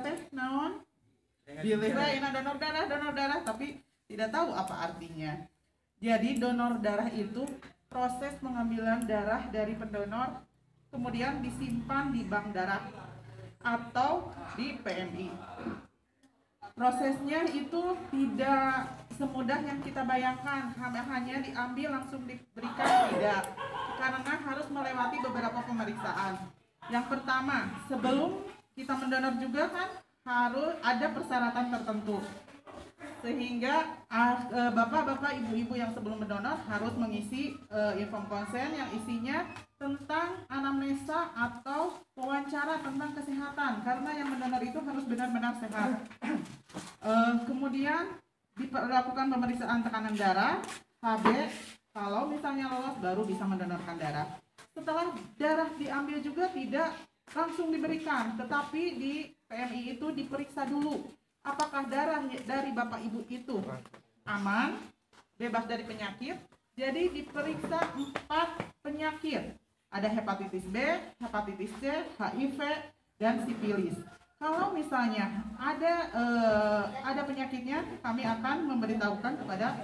teh naon bilih wae donor darah tapi tidak tahu apa artinya. Jadi donor darah itu proses pengambilan darah dari pendonor kemudian disimpan di bank darah atau di PMI. Prosesnya itu tidak semudah yang kita bayangkan, hanya diambil langsung diberikan, tidak, karena harus melewati beberapa pemeriksaan. Yang pertama, sebelum kita mendonor juga kan harus ada persyaratan tertentu, sehingga bapak-bapak, ibu-ibu yang sebelum mendonor harus mengisi inform konsen yang isinya tentang anamnesa atau wawancara tentang kesehatan, karena yang mendonor itu harus benar-benar sehat. Kemudian dilakukan pemeriksaan tekanan darah, HB, kalau misalnya lolos baru bisa mendonorkan darah. Setelah darah diambil juga tidak langsung diberikan, tetapi di PMI itu diperiksa dulu apakah darah dari bapak ibu itu aman, bebas dari penyakit. Jadi diperiksa 4 penyakit, ada hepatitis B, hepatitis C, HIV, dan sifilis. Kalau misalnya ada penyakitnya, kami akan memberitahukan kepada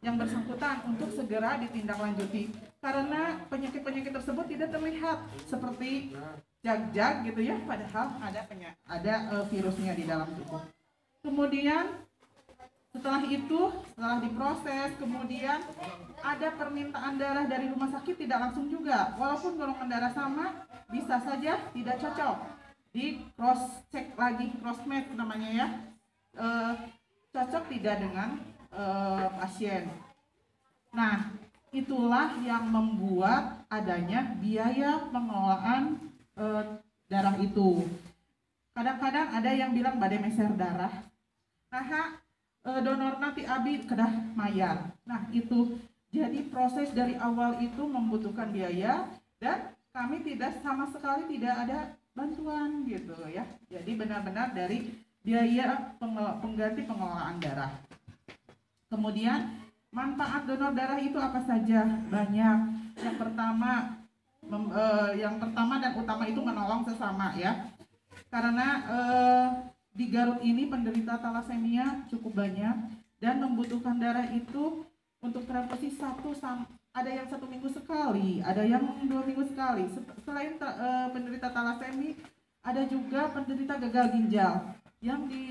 yang bersangkutan untuk segera ditindaklanjuti, karena penyakit-penyakit tersebut tidak terlihat seperti jag-jag gitu ya, padahal ada virusnya di dalam tubuh. Kemudian setelah diproses, kemudian ada permintaan darah dari rumah sakit, tidak langsung juga, walaupun golongan darah sama bisa saja tidak cocok, di cross check lagi, cross match namanya ya, cocok tidak dengan pasien. Nah, itulah yang membuat adanya biaya pengelolaan darah itu. Kadang-kadang ada yang bilang bade meser darah, nah donor nanti abi kedah mayar. Nah itu, jadi proses dari awal itu membutuhkan biaya dan kami sama sekali tidak ada bantuan gitu ya. Jadi benar-benar dari biaya pengganti pengelolaan darah. Kemudian manfaat donor darah itu apa saja? Banyak. Yang pertama dan utama itu menolong sesama ya. Karena di Garut ini penderita talasemia cukup banyak dan membutuhkan darah itu untuk transfusi ada yang 1 minggu sekali, ada yang 2 minggu sekali. Selain penderita talasemia, ada juga penderita gagal ginjal yang di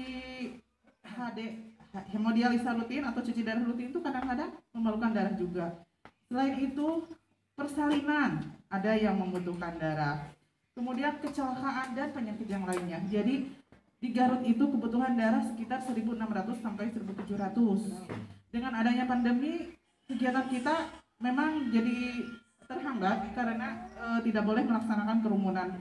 hemodialisa rutin atau cuci darah rutin itu kadang-kadang memerlukan darah juga. Selain itu persalinan, ada yang membutuhkan darah. Kemudian kecelakaan dan penyakit yang lainnya. Jadi di Garut itu kebutuhan darah sekitar 1.600 sampai 1.700. Dengan adanya pandemi, kegiatan kita memang jadi terhambat karena tidak boleh melaksanakan kerumunan.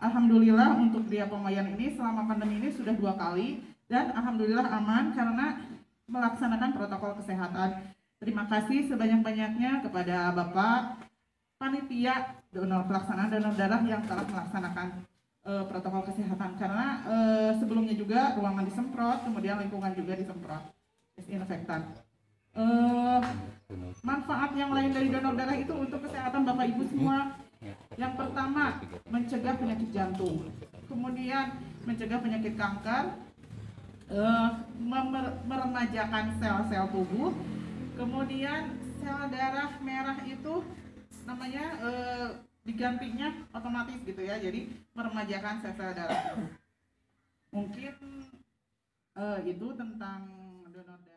Alhamdulillah untuk Dia Pemayan ini selama pandemi ini sudah 2 kali dan alhamdulillah aman karena melaksanakan protokol kesehatan. Terima kasih sebanyak-banyaknya kepada Bapak panitia pelaksanaan donor darah yang telah melaksanakan protokol kesehatan, karena sebelumnya juga ruangan disemprot, kemudian lingkungan juga disemprot disinfektan. Manfaat yang lain dari donor darah itu untuk kesehatan Bapak Ibu semua. Yang pertama, mencegah penyakit jantung, kemudian mencegah penyakit kanker, meremajakan sel-sel tubuh, kemudian sel darah merah itu namanya digantinya otomatis gitu ya, jadi meremajakan sel-sel darah. Mungkin itu tentang donor darah.